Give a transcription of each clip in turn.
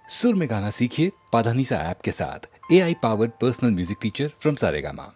सुर में गाना सीखिए पाधानीसा ऐप के साथ। AI powered personal music teacher from Saregama.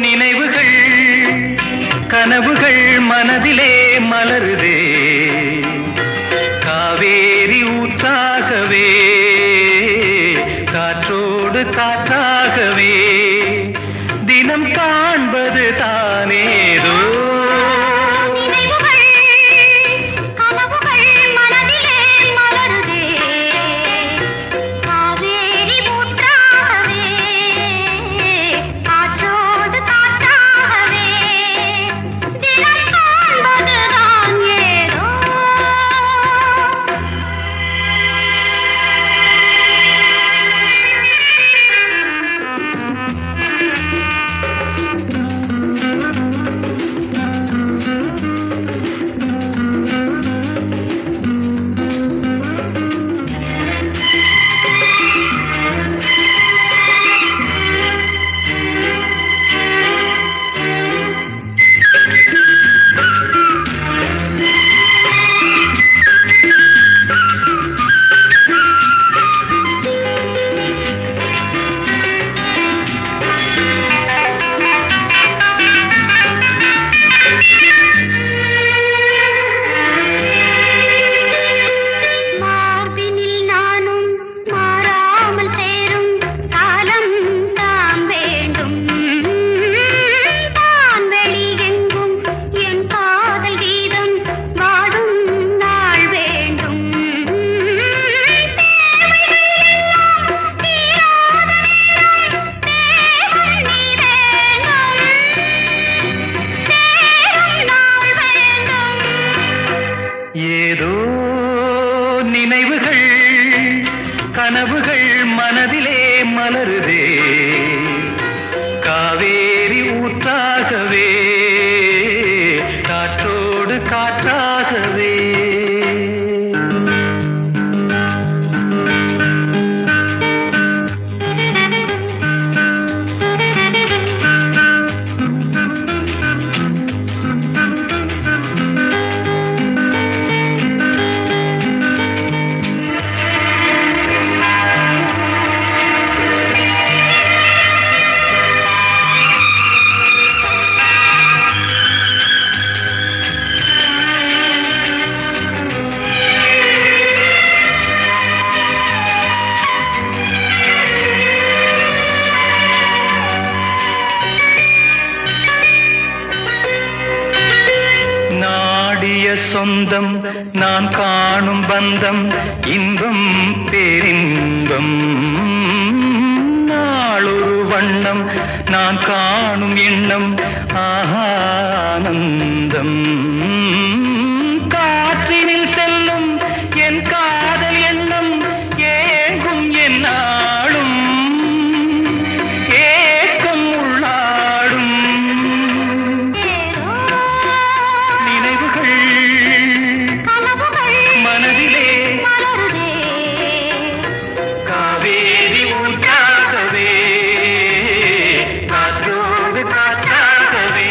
நினைவுகள் கனவுகள் மனதிலே மலருதே காவேரி ஊற்றாகவே காற்றோடு காற்றாகவே தினம் காண்பது தானேதோ ஏதோ நினைவுகள் கனவுகள் மனதிலே மலருதே காவேரி ஊற்றாகவே காற்றோடு காற்றாகவே சொந்தம் நான் காணும் பந்தம் இன்பம் பேரின்பம் நாளொரு வண்ணம் நான் காணும் எண்ணம் ஆனந்தம் காற்றினில் செல்லும் என் காதல் எண்ணம் ஏங்கும் என் நாளும் ஏக்கம் உள்ளாடும் நினைவுகள் மனதிலே காவேரி ஊற்றாகவே காற்றோடு காற்றாகவே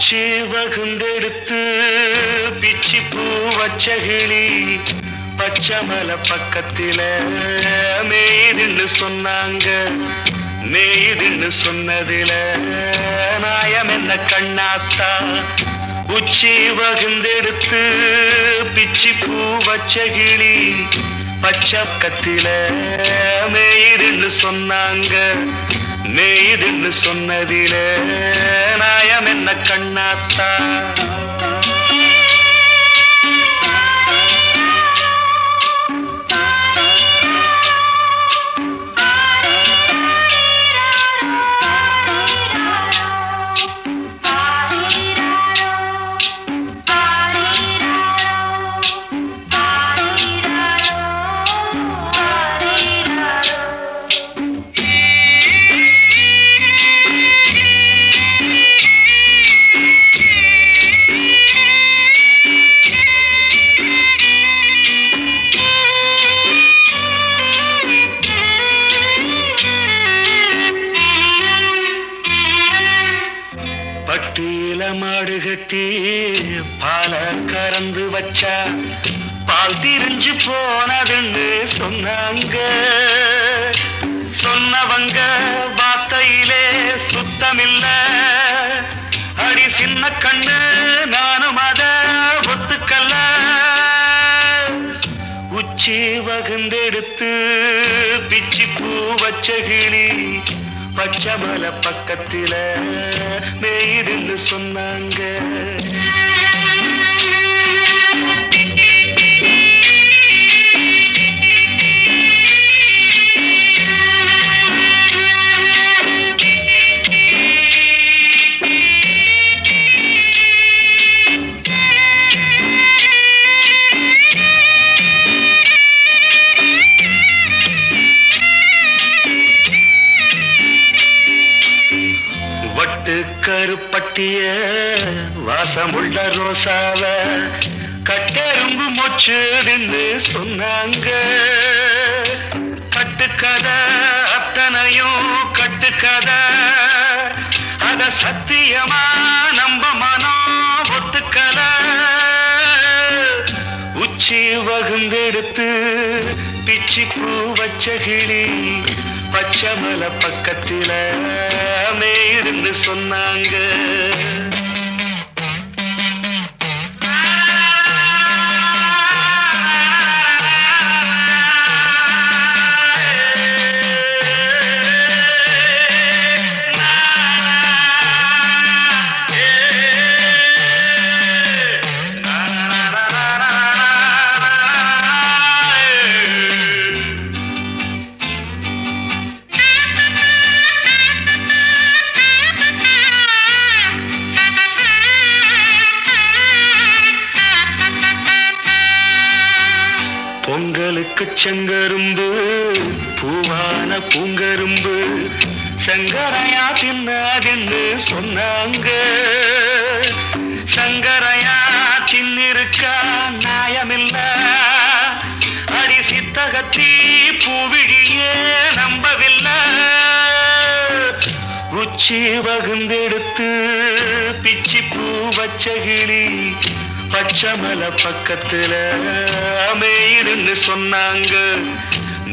உச்சி வகுந்தெடுத்து பிச்சி பூ வச்ச கிளி பச்சமல பக்கத்தில மேய்துன்னு சொன்னாங்க. மேய்துன்னு சொன்னதில நாயம் என்ன கண்ணாத்தா. உச்சி வகுந்தெடுத்து பிச்சி பூ வச்ச கிளி பச்சக்கத்தில மேய்துன்னு சொன்னாங்க. மேய்துன்னு சொன்னதில நாயம் என்ன கண்ணாத்தா. பட்டியில மாடு கட்டி பால கறந்து வச்சா பால் திரிஞ்சு போனதுன்னு சொன்னாங்க. சொன்னவங்க வார்த்தையிலே சுத்தமில்ல. அடி சின்ன கண்ணு நானும் அத ஒத்துக்கல்ல. உச்சி வகுந்தெடுத்து பிச்சி பூ வச்ச கிளி பச்சமல பக்கத்தில மேய்துன்னு சொன்னாங்க. வட்டு கருப்பட்டிய வாசமுள்ள ரோசாவ கட்டெரும்பு மொச்சுதுன்னு சொன்னாங்க. கட்டுக்கதை அத்தனையும் கட்டுக்கதை. அத சத்தியமா நம்ப மனம் ஒத்துக்கல. உச்சி வகுந்தெடுத்து பிச்சி பூ வச்ச கிளி பச்சமல பக்கத்தில மேய்துன்னு சொன்னாங்க. பொங்கலுக்கு செங்கரும்பு பூவான பூங்கரும்பு சங்கரையா தின்னாதுன்னு சொன்னாங்க. சங்கரையா தின்னிருக்கா நியாயமில்ல. அடி சித்தகத்தி பூவிழியே நம்பவில்லை. உச்சி வகுந்தெடுத்து பிச்சி பூ வச்ச கிளி பச்சமல பக்கத்துல மேய்துன்னு சொன்னாங்க.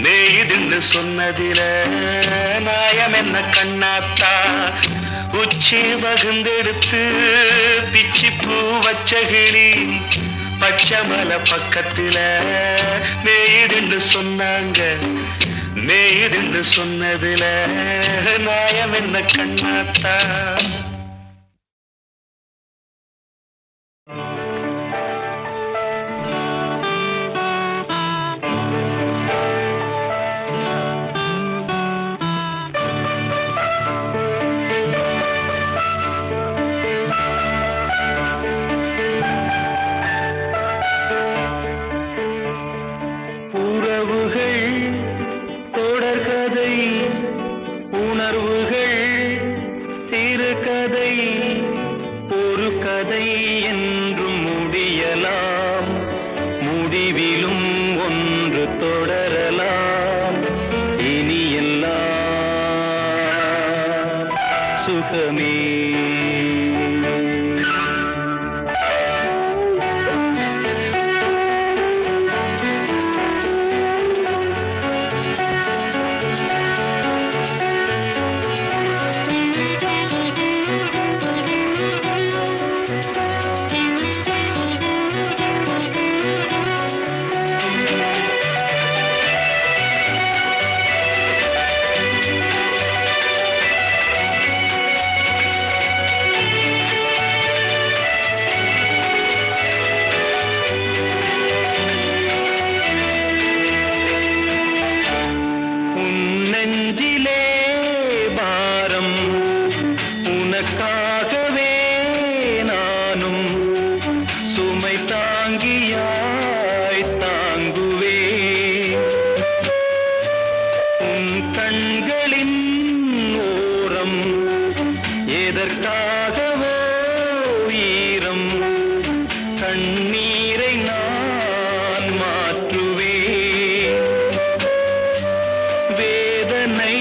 மேய்துன்னு சொன்னதில நாயம் என்ன கண்ணாத்தா. உச்சி வகுந்தெடுத்து பிச்சி பூ வச்ச கிளி பச்சமல பக்கத்துல மேய்துன்னு சொன்னாங்க. மேய்துன்னு சொன்னதில நாயம் என்ன கண்ணாத்தா. கதை என்றும் முடியலாம், முடிவிலும் ஒன்று தொடரலாம். இனி எல்லாம் சுகமே. உன் கண்களின் ஓரம் எதற்காகவோ ஈரம் கண்ணீரை நான் மாற்றுவேன் வேதனை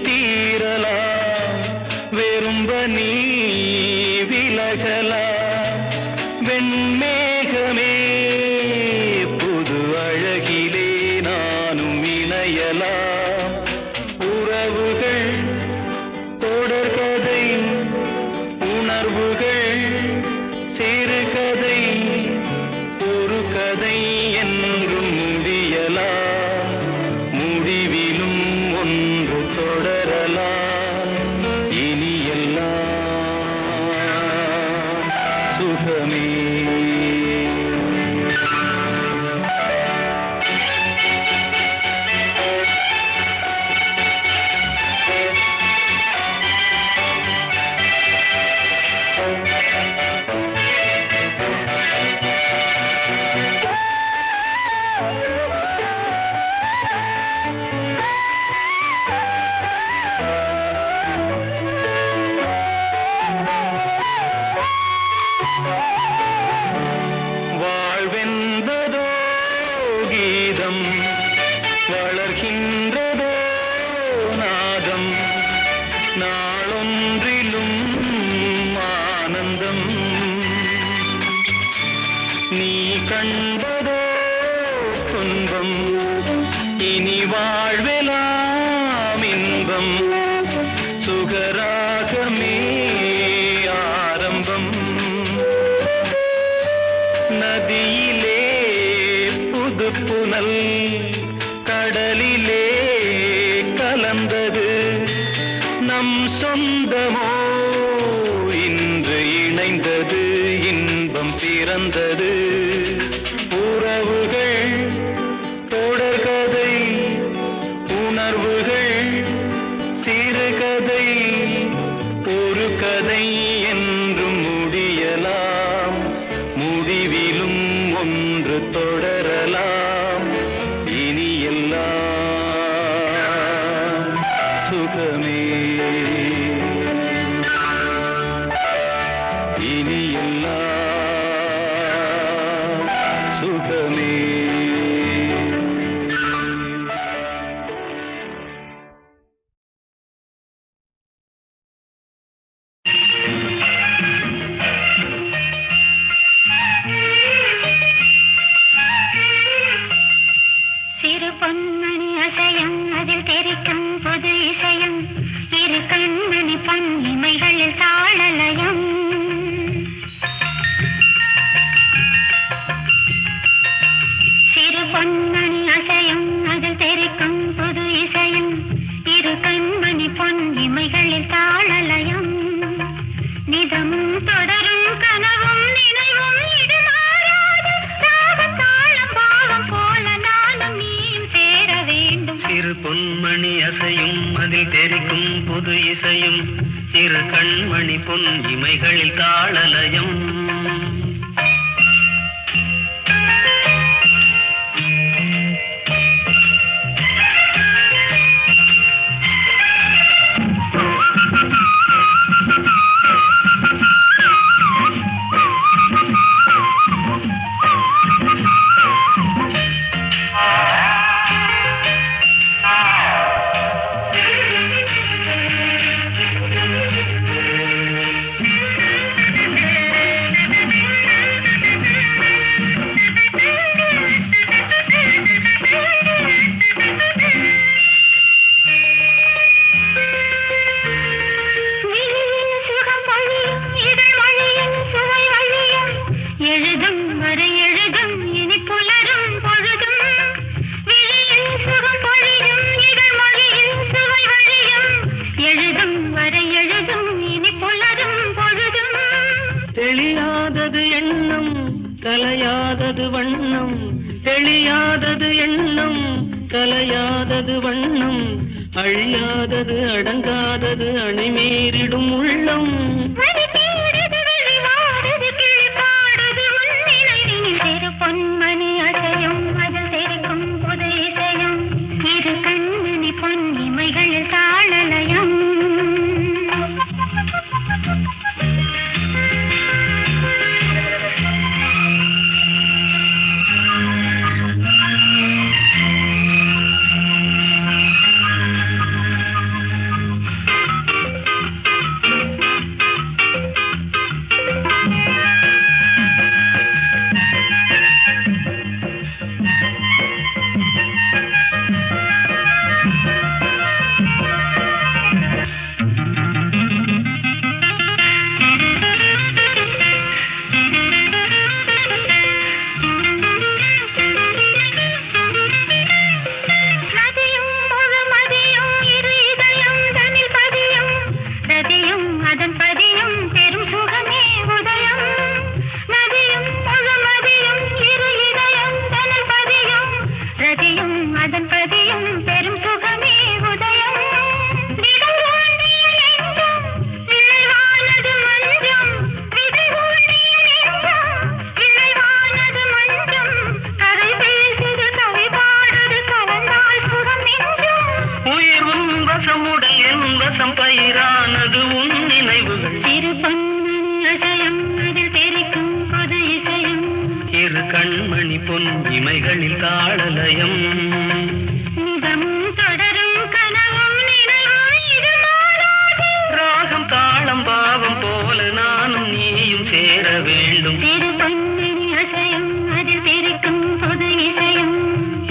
தீரலாம் வெறும்ப நீ விலகலாம் வெண்மேகமே புது அழகிலே நானும் இணையலாம் உறவுகள் தொடர்கதை உணர்வுகள் சிறுகதை ஒரு கதை என்றும் முடியலாம் முடிவிலும் ஒன்று தொடரலாம் இனி எல்லாம் சுகமே வாழ்வென்பதோ கீதம் வளர்கின்றதோ நாதம் நாளொன்றிலும் ஆனந்தம் நீ கண்பதோ துன்பம் இனி வாழ்வெலாம் இன்பம் சுகராகமே ஆரம்பம் நதியிலே புது புனல் கடலிலே கலந்தது நம் சொந்தமோ இன்று இணைந்தது இன்பம் பிறந்தது உறவுகள் தொடர்கதை உணர்வுகள் சிறுகதை ஒரு கதை என்றும் முடியலாம் முடிவிலும் ஒன்று தொடரலாம் இனி எல்லாம் சுகமே இனி எல்லாம் சுகமே சிறு பொன்மணி அசையும் அதில் தெரிக்கும் புது இசையும் இரு கண்மணி பொன் இமைகளில் தாளலயம் சிறு பொன்மணி அசையும் அதில் தெரிக்கும் புது இசையும் இரு கண்மணி பொன் இமைகளில் தாளலயம் நிதமும் தொடரும் கனவும் நினைவும் இது மாறாது ராகம் தாளம் பாவம் போல நானும் நீயும் சேர வேண்டும் சிறு பொன்மணி அசையும் அதில் தெரிக்கும் புது இசையும் இரு கண்மணி பொன் இமைகளில் தாளலயம் கலையாதது வண்ணம் தெளியாதது எண்ணம் கலையாதது வண்ணம் அழியாதது அடங்காதது அணிமீறிடும் உள்ளம் பொன்மணி அசையும் அதில் தெரிக்கும் புது இசையும் இரு கண் பொன் இமைகளில் தாளலயம். கண்மணி பொன் இமைகளில் தாளலயம். ராகம் தாளம் பாவம் போல நானும் நீயும் சேர வேண்டும்.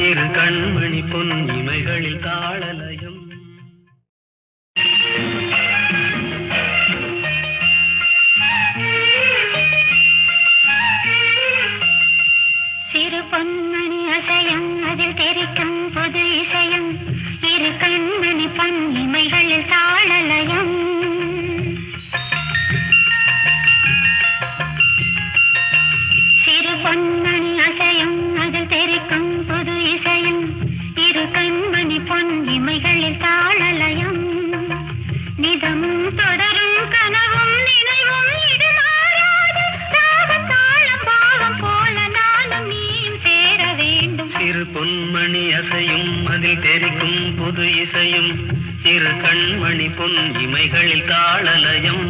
இரு கண்மணி பொன் இமைகளில் தாளலயம். சிறு பொன்மணி அசையும் அதில் தெரிக்கும் பொது இசையும் இரு கண்மணி பொன் இமைகளில் தாளலயம். சிறு பொன்மணி அசையும் அதில் தெரிக்கும் பொது இசையும் இரு கண்மணி பொன் இமைகளில் தாளலயம். நிதமும் தொடரும் கனவும் நினைவும் இது மாறாது. ராகத்தாளம் பாவம் போல நானும் நீயும் சேர வேண்டும். சிறு பொன்மணி அசையும் அதில் தெரிக்கும் புது இசையும் இரு கண்மணி பொன் இமைகளில் தாளலயம்.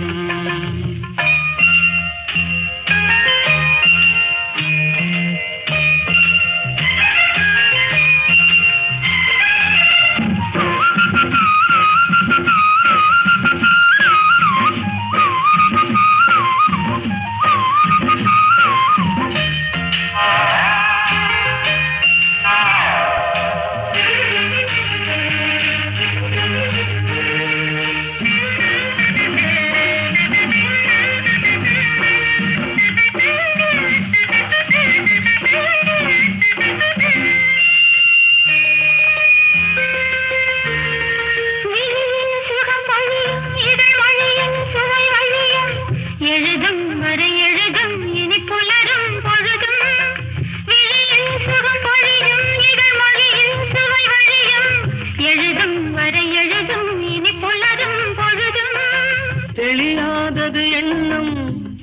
தெளியாதது எண்ணம்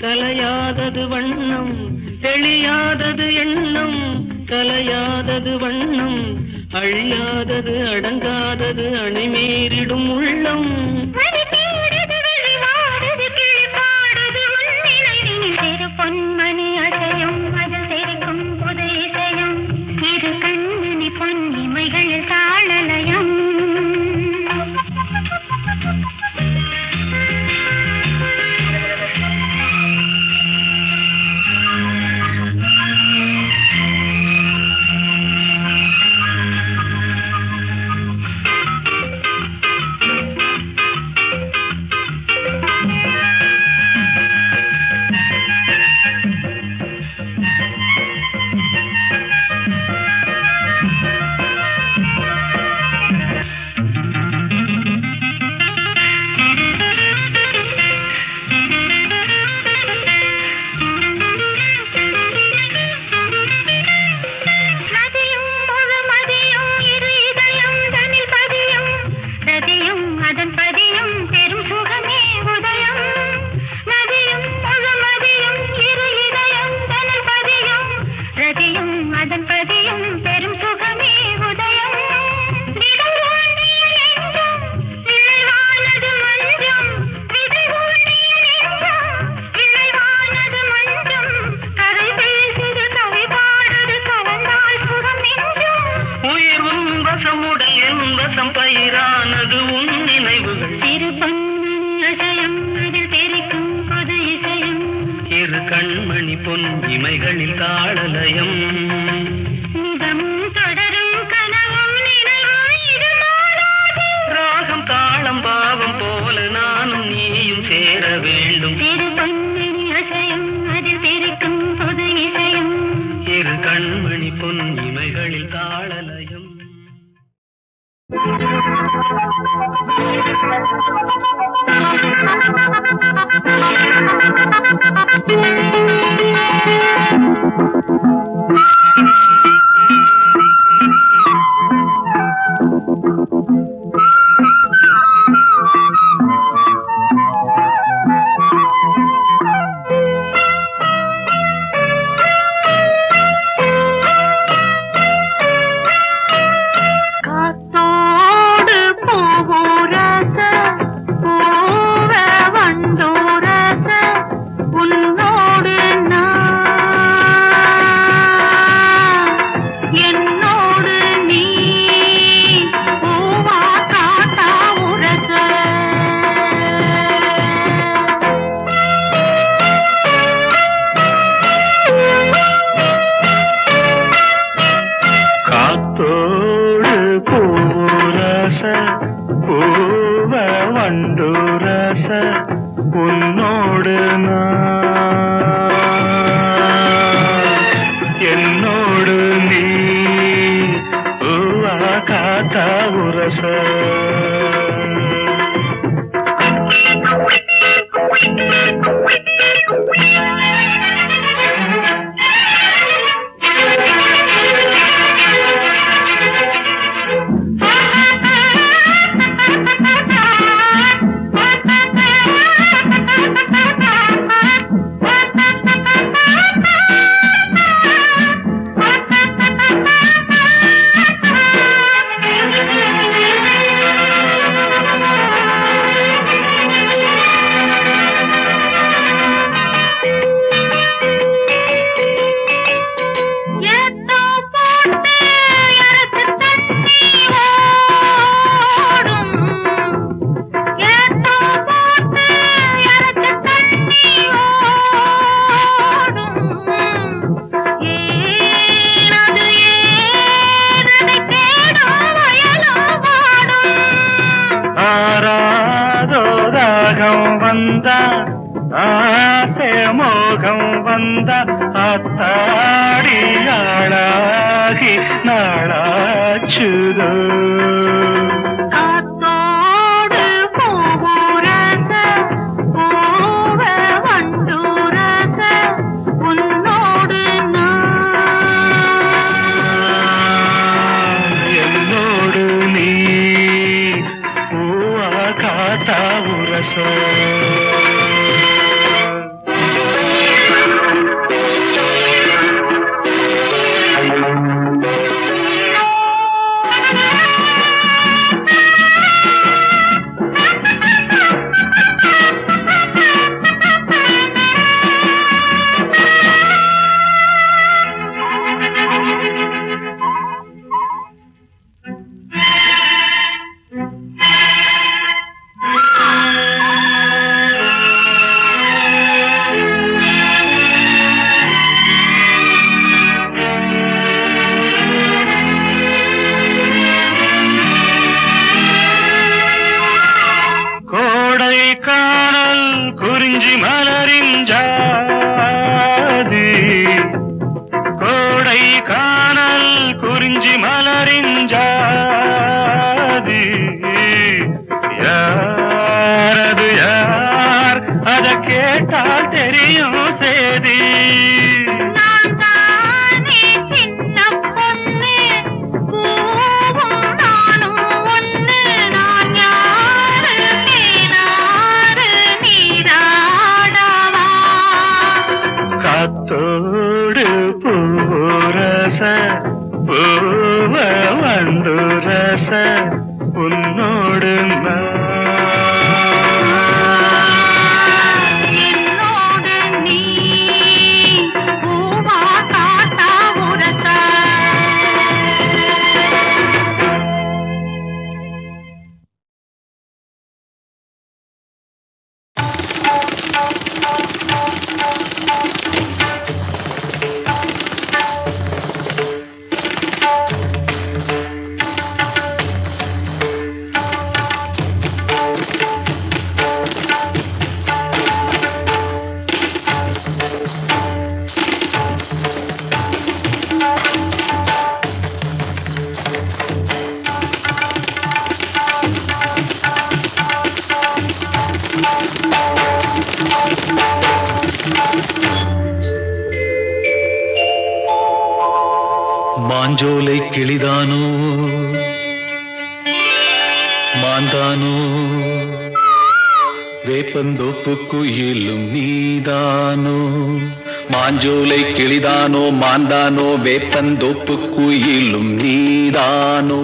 கலையாதது வண்ணம், தெளியாதது எண்ணம் கலையாதது வண்ணம், அழியாதது அடங்காதது அணைமீறிடும் உள்ளம். பொன்மணி அசையும் அதில் தெரிக்கும் புது இசையும் இரு கண்மணி பொன் இமைகளில் தாளலயம். உன்னோடு என்னோடு நீ காத்தா உரச ஆசை மோகம் வந்த அத்தாடியாளாகி நாளாச்சுதோ காத்தோடு போரச போவ வண்டூரச உன்னோடு என்னோடு நீ பூவா காத்தா உரச காணல் குறிஞ்சி மலரின் ஜாதி கோடை காணல் குறிஞ்சி மலரின் ஜாதி யாரது யார் அத கேட்டால் தெரியும் சேதி காத்தோடு பூரச பூவ வண்டுரச உன்னோடு என்னோடு நீ மாஞ்சோலை கிளிதானோ மாந்தானோ வேப்பந்தோப்பு குயிலும் நீதானோ மாஞ்சோலை கிளிதானோ மாந்தானோ வேப்பந்தோப்பு குயிலும் நீதானோ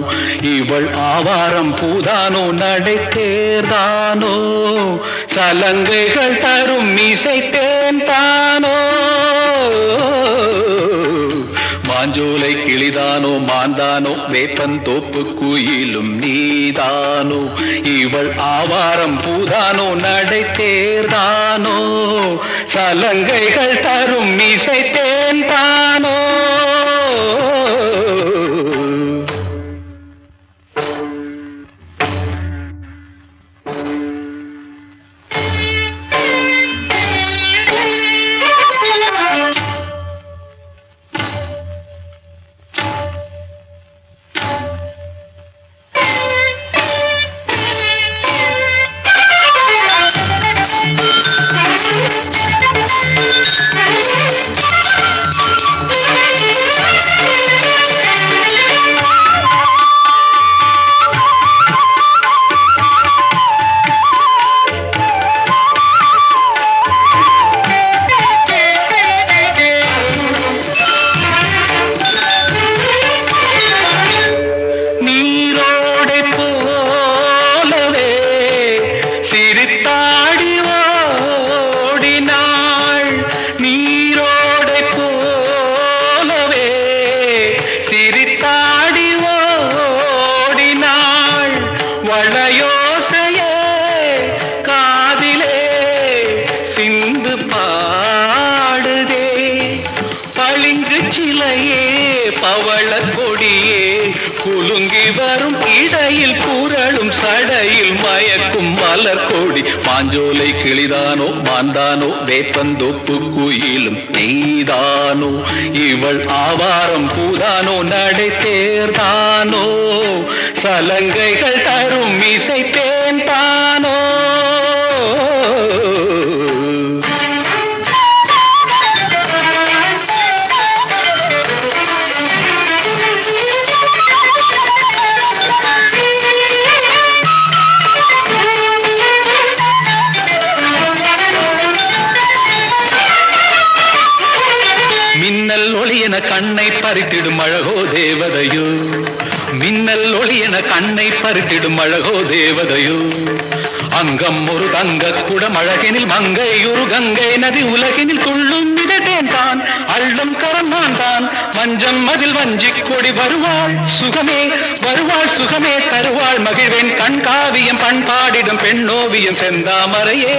இவள் ஆவாரம் பூதானோ நடை தேர்தானோ சலங்கைகள் தரும் இசை தேன்தானோ மாஞ்சோலை கிளிதானோ மாந்தானோ வேப்பந்தோப்பு குயிலும் நீதானோ இவள் ஆவாரம் பூதானோ நடை தேர்தானோ சலங்கைகள் தரும் இசை தேன்தானோ குலுங்கி வரும் இடையில் புரளும் சடையில் மயக்கும் மலர் கோடி மாஞ்சோலை கிளிதானோ மாந்தானோ வேப்பந்தோப்பு குயிலும் நீதானோ இவள் ஆவாரம் பூதானோ நடை தேர்தானோ சலங்கைகள் தரும் இசை தேன்தானோ கண்ணை பறித்திடும் அழகோ தேவதையோ மின்னல் ஒளி என கண்ணை பறித்திடும் அழகோ தேவதையோ அங்கம் ஒரு தங்க குடம் அழகினில் மங்கை ஒரு கங்கை நதி உலகினில் துள்ளும் மிதட்டேன் தான் அள்ளும் கரம்தான் தான் வஞ்சம் அதில் வஞ்சிக் கொடி வருவாள் சுகமே தருவாள் மகிழ்வேன் கண்காவியம் பண்பாடிடும் பெண்ணோவியம் செந்தாமரையே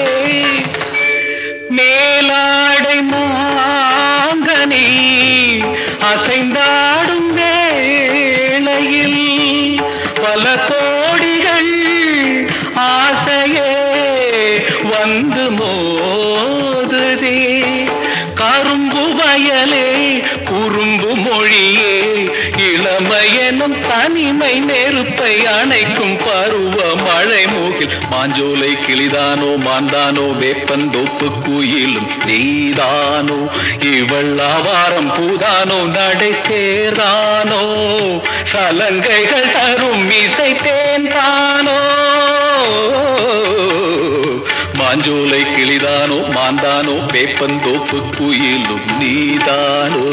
மேலாடை மாங்கனி அசைந்தாடும் வேளையில் பல கோடிகள் ஆசையே வந்து மோதுதே கரும்பு வயலே குறும்பு மொழியே இளமையனும் தனிமை நெருப்பை அணைக்கும் பருவ மழை மூகில் மாஞ்சோலை கிளிதானோ மாந்தானோ வேப்பந்தோப்பு குயிலும் நீதானோ இவள் ஆவாரம் பூதானோ நடை சேர்தானோ சலங்கைகள் தரும் இசை தேன்தானோ மாஞ்சோலை கிளிதானோ மாந்தானோ வேப்பந்தோப்பு குயிலும் நீதானோ